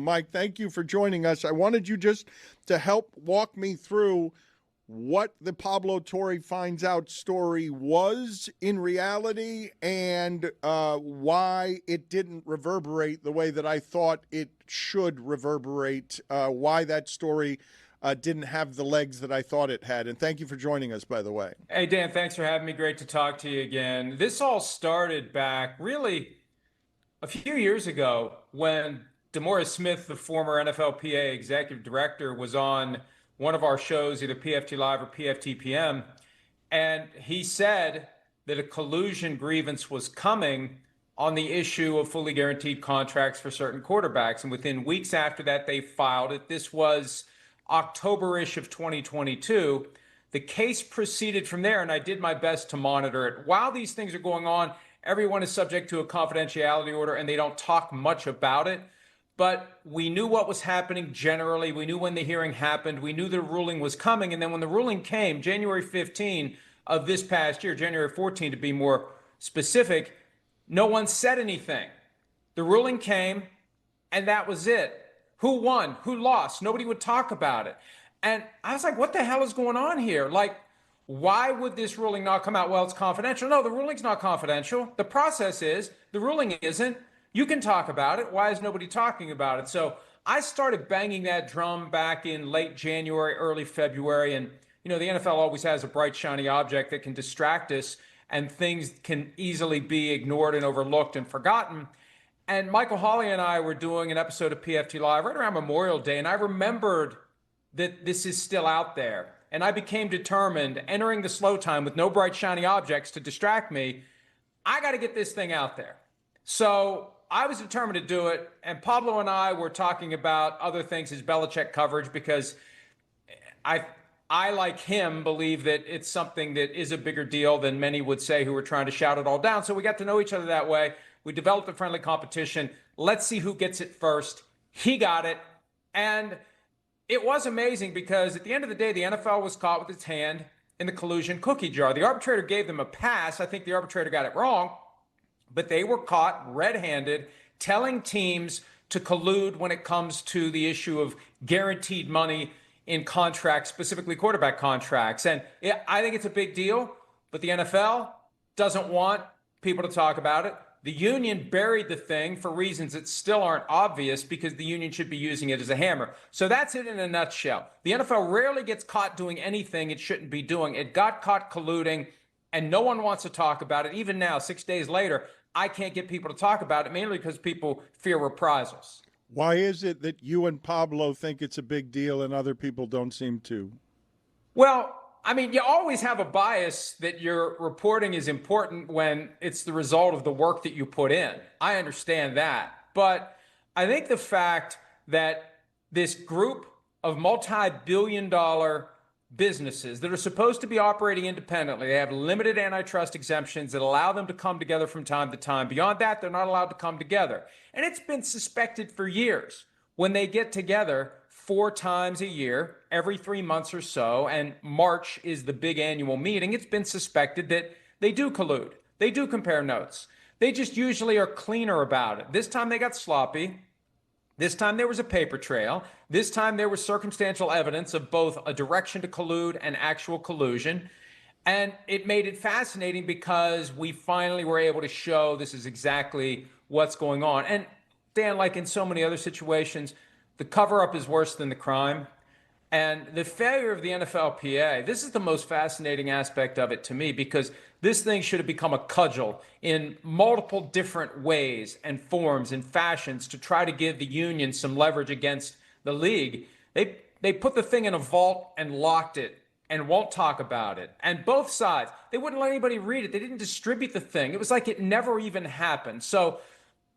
Mike, thank you for joining us. I wanted you just to help walk me through what the Pablo Torre finds out story was in reality and why it didn't reverberate the way that I thought it should reverberate, why that story didn't have the legs that I thought it had. And thank you for joining us, by the way. Hey, Dan, thanks for having me. Great to talk to you again. This all started back really a few years ago when DeMaurice Smith, the former NFLPA executive director, was on one of our shows, either PFT Live or PFTPM, and he said that a collusion grievance was coming on the issue of fully guaranteed contracts for certain quarterbacks. And within weeks after that, they filed it. This was October-ish of 2022. The case proceeded from there, and I did my best to monitor it. While these things are going on, everyone is subject to a confidentiality order, and they don't talk much about it. But we knew what was happening generally. We knew when the hearing happened. We knew the ruling was coming. And then when the ruling came, January 15 of this past year, January 14 to be more specific, no one said anything. The ruling came, and that was it. Who won? Who lost? Nobody would talk about it. And I was like, what the hell is going on here? Like, why would this ruling not come out? Well, it's confidential. No, the ruling's not confidential. The process is, the ruling isn't. You can talk about it. Why is nobody talking about it? So I started banging that drum back in late January, early February. And, you know, the NFL always has a bright, shiny object that can distract us, and things can easily be ignored and overlooked and forgotten. And Michael Hawley and I were doing an episode of PFT Live right around Memorial Day, and I remembered that this is still out there. And I became determined, entering the slow time with no bright, shiny objects to distract me, I got to get this thing out there. So I was determined to do it, and Pablo and I were talking about other things, his Belichick coverage, because I, like him, believe that it's something that is a bigger deal than many would say who were trying to shout it all down. So we got to know each other that way. We developed a friendly competition. Let's see who gets it first. He got it, and it was amazing because at the end of the day, the NFL was caught with its hand in the collusion cookie jar. The arbitrator gave them a pass. I think the arbitrator got it wrong, but they were caught red-handed telling teams to collude when it comes to the issue of guaranteed money in contracts, specifically quarterback contracts. And I think it's a big deal, but the NFL doesn't want people to talk about it. The union buried the thing for reasons that still aren't obvious because the union should be using it as a hammer. So that's it in a nutshell. The NFL rarely gets caught doing anything it shouldn't be doing. It got caught colluding, and no one wants to talk about it. Even now, 6 days later, I can't get people to talk about it, mainly because people fear reprisals. Why is it that you and Pablo think it's a big deal and other people don't seem to? Well, I mean, you always have a bias that your reporting is important when it's the result of the work that you put in. I understand that. But I think the fact that this group of multi-billion-dollar businesses that are supposed to be operating independently, they have limited antitrust exemptions that allow them to come together from time to time. Beyond that, they're not allowed to come together. And it's been suspected for years when they get together 4 times a year, every 3 months or so, and March is the big annual meeting. It's been suspected that they do collude. They do compare notes. They just usually are cleaner about it. This time they got sloppy. This time there was a paper trail. This time there was circumstantial evidence of both a direction to collude and actual collusion. And it made it fascinating because we finally were able to show this is exactly what's going on. And Dan, like in so many other situations, the cover-up is worse than the crime. And the failure of the NFLPA, this is the most fascinating aspect of it to me, because this thing should have become a cudgel in multiple different ways and forms and fashions to try to give the union some leverage against the league. They put the thing in a vault and locked it and won't talk about it. And both sides, they wouldn't let anybody read it. They didn't distribute the thing. It was like it never even happened. So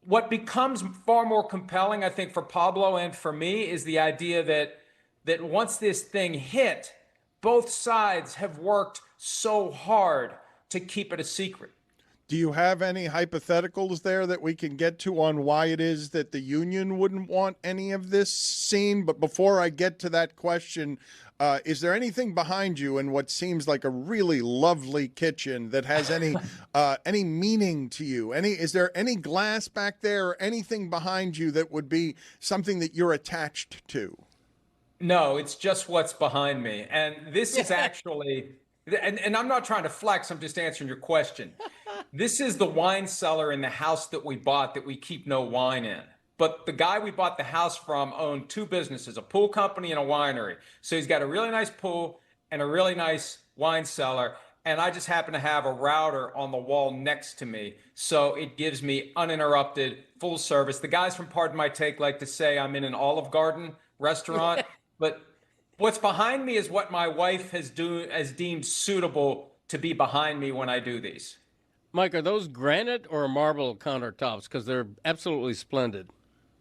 what becomes far more compelling, I think, for Pablo and for me is the idea that once this thing hit, both sides have worked so hard to keep it a secret. Do you have any hypotheticals there that we can get to on why it is that the union wouldn't want any of this seen? But before I get to that question, is there anything behind you in what seems like a really lovely kitchen that has any meaning to you? Is there any glass back there or anything behind you that would be something that you're attached to? No, it's just what's behind me. And this is actually, and I'm not trying to flex, I'm just answering your question. This is the wine cellar in the house that we bought that we keep no wine in. But the guy we bought the house from owned two businesses, a pool company and a winery. So he's got a really nice pool and a really nice wine cellar. And I just happen to have a router on the wall next to me. So it gives me uninterrupted, full service. The guys from Pardon My Take like to say I'm in an Olive Garden restaurant. But what's behind me is what my wife has deemed suitable to be behind me when I do these. Mike, are those granite or marble countertops? Because they're absolutely splendid.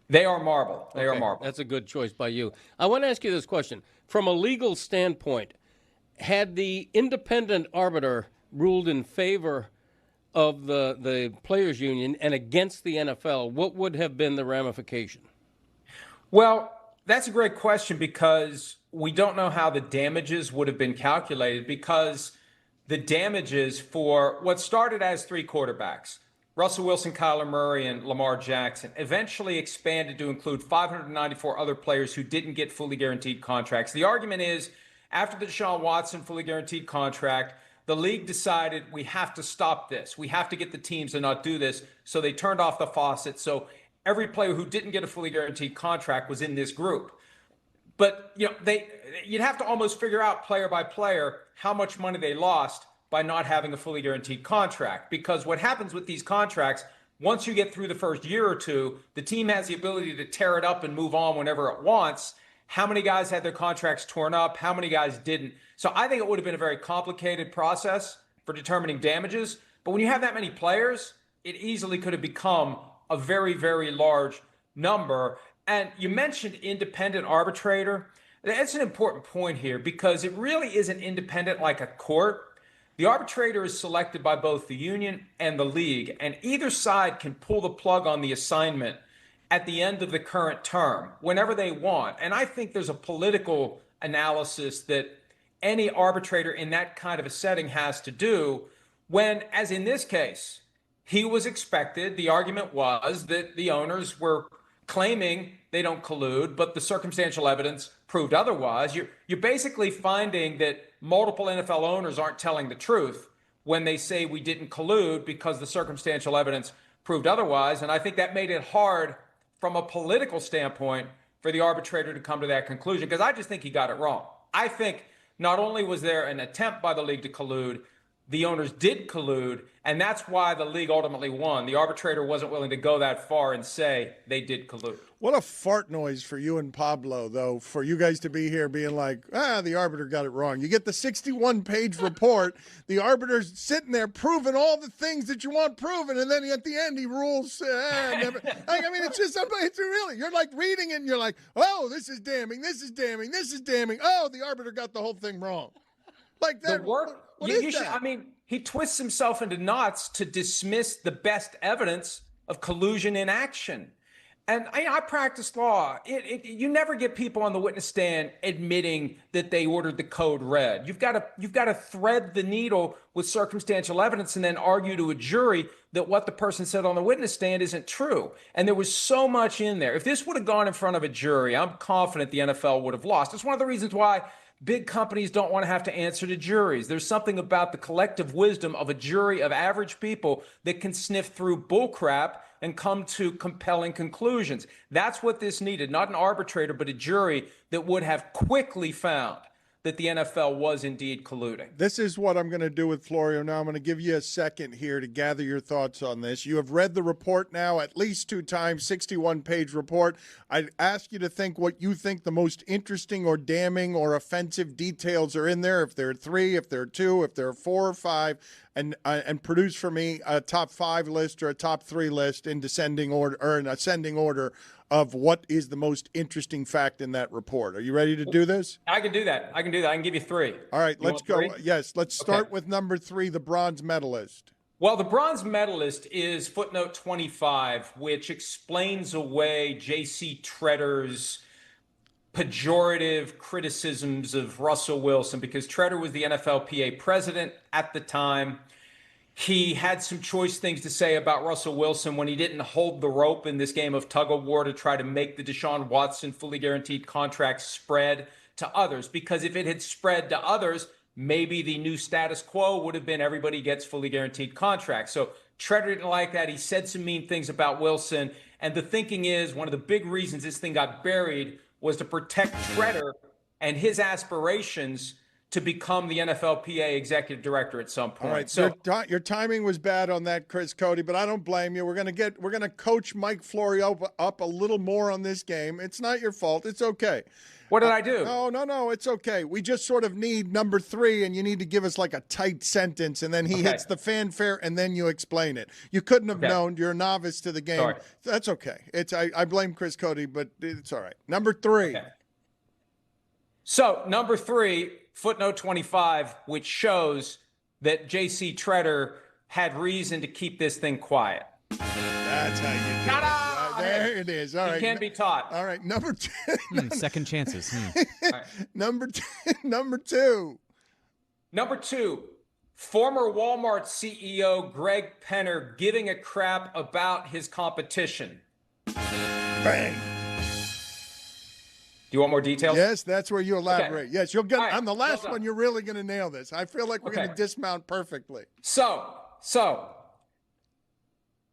They are marble. They are Okay, marble. that's a good choice by you. I want to ask you this question. From a legal standpoint, had the independent arbiter ruled in favor of the players' union and against the NFL, what would have been the ramification? Well, that's a great question because we don't know how the damages would have been calculated because the damages for what started as three quarterbacks, Russell Wilson, Kyler Murray, and Lamar Jackson, eventually expanded to include 594 other players who didn't get fully guaranteed contracts. The argument is after the Deshaun Watson fully guaranteed contract, the league decided we have to stop this. We have to get the teams to not do this. So they turned off the faucet. So every player who didn't get a fully guaranteed contract was in this group. But you'd have to almost figure out player by player how much money they lost by not having a fully guaranteed contract. Because what happens with these contracts, once you get through the first year or two, the team has the ability to tear it up and move on whenever it wants. How many guys had their contracts torn up? How many guys didn't? So I think it would have been a very complicated process for determining damages. But when you have that many players, it easily could have become a very, very large number. And you mentioned independent arbitrator. That's an important point here because it really isn't independent like a court. The arbitrator is selected by both the union and the league, and either side can pull the plug on the assignment at the end of the current term, whenever they want. And I think there's a political analysis that any arbitrator in that kind of a setting has to do when, as in this case, he was expected. The argument was that the owners were claiming they don't collude, but the circumstantial evidence proved otherwise. You're basically finding that multiple NFL owners aren't telling the truth when they say we didn't collude because the circumstantial evidence proved otherwise. And I think that made it hard from a political standpoint for the arbitrator to come to that conclusion because I just think he got it wrong. I think not only was there an attempt by the league to collude, the owners did collude, and that's why the league ultimately won. The arbitrator wasn't willing to go that far and say they did collude. What a fart noise for you and Pablo, though, for you guys to be here being like, the arbiter got it wrong. You get the 61-page report, the arbiter's sitting there proving all the things that you want proven, and then at the end he rules. Never. It's just, it's really, you're like reading it and you're like, oh, this is damning, this is damning, this is damning. Oh, the arbiter got the whole thing wrong. Like that. What is that? He twists himself into knots to dismiss the best evidence of collusion in action. And I practice law. You never get people on the witness stand admitting that they ordered the code red. You've got to thread the needle with circumstantial evidence and then argue to a jury that what the person said on the witness stand isn't true. And there was so much in there. If this would have gone in front of a jury, I'm confident the NFL would have lost. It's one of the reasons why big companies don't want to have to answer to juries. There's something about the collective wisdom of a jury of average people that can sniff through bullcrap and come to compelling conclusions. That's what this needed, not an arbitrator, but a jury that would have quickly found that the NFL was indeed colluding. This is what I'm going to do with Florio now. I'm going to give you a second here to gather your thoughts on this. You have read the report now at least 2 times, 61-page report. I'd ask you to think what you think the most interesting or damning or offensive details are in there, if there are 3, if there are 2, if there are 4 or 5, and produce for me a top 5 list or a top 3 list in descending order or in ascending order of what is the most interesting fact in that report. Are you ready to do this? I can do that. I can give you 3. All right, let's go. 3? Yes, let's start with number 3, the bronze medalist. Well, the bronze medalist is footnote 25, which explains away J.C. Tretter's pejorative criticisms of Russell Wilson, because Tretter was the NFLPA president at the time. He had some choice things to say about Russell Wilson when he didn't hold the rope in this game of tug of war to try to make the Deshaun Watson fully guaranteed contract spread to others. Because if it had spread to others, maybe the new status quo would have been everybody gets fully guaranteed contracts. So Tretter didn't like that. He said some mean things about Wilson. And the thinking is one of the big reasons this thing got buried was to protect Tretter and his aspirations to become the NFLPA executive director at some point. All right, so your timing was bad on that, Chris Cody, but I don't blame you. We're gonna coach Mike Florio up a little more on this game. It's not your fault. It's okay. what did I do? No, it's okay. We just sort of need number 3, and you need to give us like a tight sentence, and then he hits the fanfare, and then you explain it. You couldn't have known. You're a novice to the game. Sorry. That's okay. I blame Chris Cody, but it's all right. Number 3. Okay. So number 3, footnote 25, which shows that J.C. Tretter had reason to keep this thing quiet. That's how you do it. There it is. All right. It can be taught. All right. Number 2. Second chances. Right. Number 2. Number 2, former Walmart CEO Greg Penner giving a crap about his competition. Bang. Do you want more details? Yes, that's where you elaborate. Okay. Yes, you'll get All right, on the last well one. You're really going to nail this. I feel like we're going to Okay. dismount perfectly. So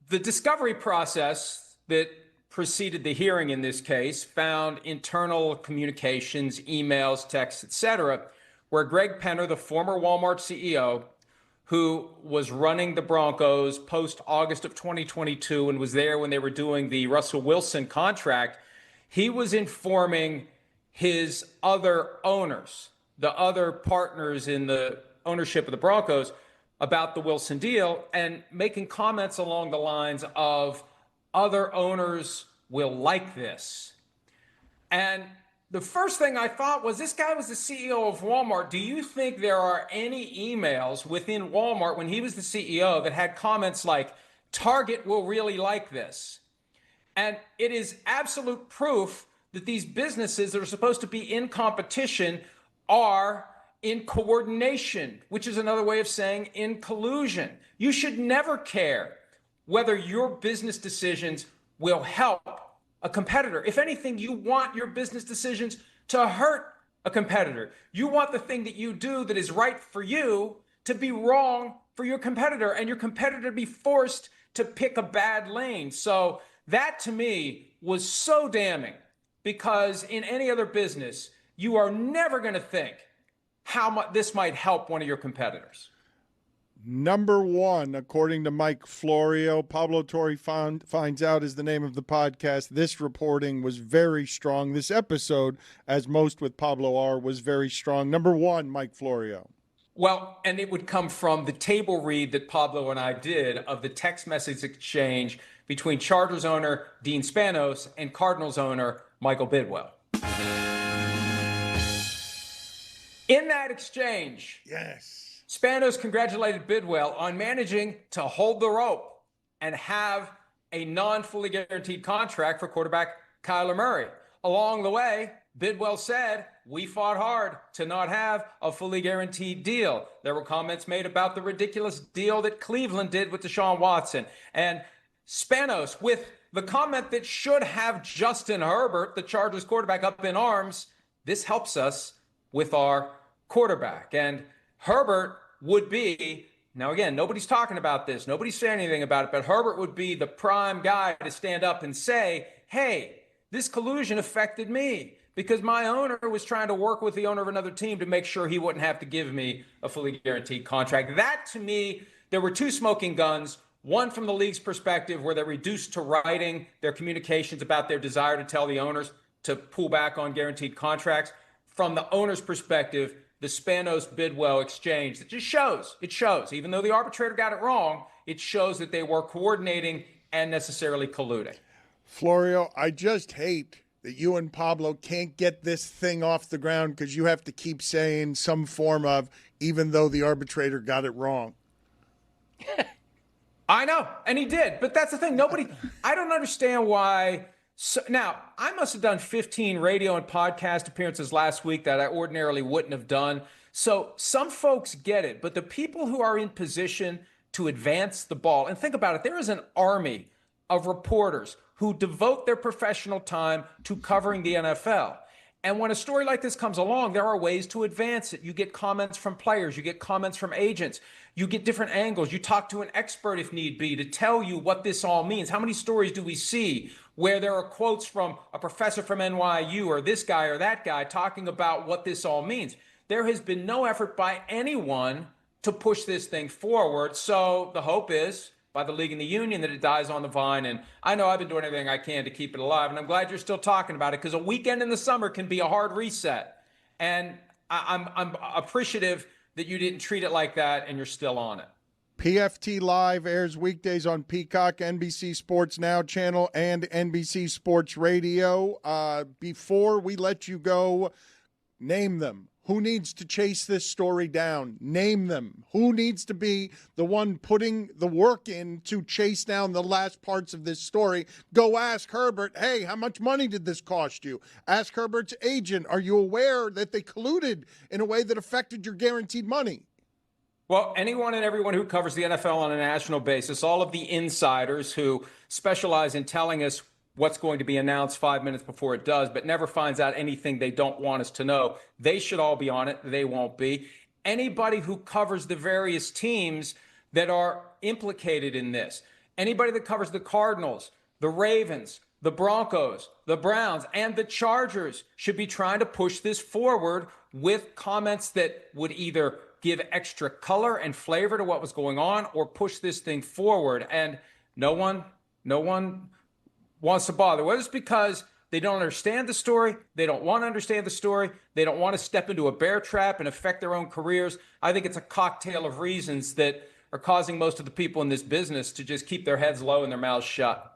the discovery process that preceded the hearing in this case found internal communications, emails, texts, etc., where Greg Penner, the former Walmart CEO, who was running the Broncos post-August of 2022 and was there when they were doing the Russell Wilson contract, he was informing his other owners, the other partners in the ownership of the Broncos, about the Wilson deal and making comments along the lines of other owners will like this. And the first thing I thought was, this guy was the CEO of Walmart. Do you think there are any emails within Walmart when he was the CEO that had comments like, Target will really like this? And it is absolute proof that these businesses that are supposed to be in competition are in coordination, which is another way of saying in collusion. You should never care whether your business decisions will help a competitor. If anything, you want your business decisions to hurt a competitor. You want the thing that you do that is right for you to be wrong for your competitor, and your competitor to be forced to pick a bad lane. So that to me was so damning, because in any other business, you are never going to think how much this might help one of your competitors. Number 1, according to Mike Florio, Pablo Torre finds out is the name of the podcast. This reporting was very strong. This episode, as most with Pablo are, was very strong. Number 1, Mike Florio. Well, and it would come from the table read that Pablo and I did of the text message exchange between Chargers owner Dean Spanos and Cardinals owner Michael Bidwell. In that exchange, Yes. Spanos congratulated Bidwell on managing to hold the rope and have a non-fully guaranteed contract for quarterback Kyler Murray. Along the way, Bidwell said, we fought hard to not have a fully guaranteed deal. There were comments made about the ridiculous deal that Cleveland did with Deshaun Watson. And Spanos, with the comment that should have Justin Herbert, the Chargers quarterback, up in arms, this helps us with our quarterback. And Herbert would be, now again, nobody's talking about this, nobody's saying anything about it, but Herbert would be the prime guy to stand up and say, hey, this collusion affected me because my owner was trying to work with the owner of another team to make sure he wouldn't have to give me a fully guaranteed contract. That, to me, there were two smoking guns. One from the league's perspective, where they're reduced to writing their communications about their desire to tell the owners to pull back on guaranteed contracts. From the owner's perspective, the Spanos-Bidwell exchange, that just shows, even though the arbitrator got it wrong, it shows that they were coordinating and necessarily colluding. Florio, I just hate that you and Pablo can't get this thing off the ground because you have to keep saying some form of, even though the arbitrator got it wrong. I know, and he did. But that's the thing. I don't understand why. So, now, I must have done 15 radio and podcast appearances last week that I ordinarily wouldn't have done. So some folks get it, but the people who are in position to advance the ball, and think about it, there is an army of reporters who devote their professional time to covering the NFL. And when a story like this comes along, there are ways to advance it. You get comments from players, you get comments from agents, you get different angles. You talk to an expert if need be to tell you what this all means. How many stories do we see where there are quotes from a professor from NYU or this guy or that guy talking about what this all means? There has been no effort by anyone to push this thing forward. So the hope is, by the league and the union, that it dies on the vine. And I know I've been doing everything I can to keep it alive. And I'm glad you're still talking about it, because a weekend in the summer can be a hard reset. And I'm appreciative that you didn't treat it like that and you're still on it. PFT Live airs weekdays on Peacock, NBC Sports Now channel, and NBC Sports Radio. Before we let you go, name them. Who needs to chase this story down? Name them. Who needs to be the one putting the work in to chase down the last parts of this story? Go ask Herbert, hey, how much money did this cost you? Ask Herbert's agent, are you aware that they colluded in a way that affected your guaranteed money? Well, anyone and everyone who covers the NFL on a national basis, all of the insiders who specialize in telling us what's going to be announced 5 minutes before it does, but never finds out anything they don't want us to know, they should all be on it. They won't be. Anybody who covers the various teams that are implicated in this, anybody that covers the Cardinals, the Ravens, the Broncos, the Browns, and the Chargers should be trying to push this forward with comments that would either give extra color and flavor to what was going on or push this thing forward. And no one wants to bother, whether it's because they don't understand the story, they don't want to understand the story, they don't want to step into a bear trap and affect their own careers. I think it's a cocktail of reasons that are causing most of the people in this business to just keep their heads low and their mouths shut.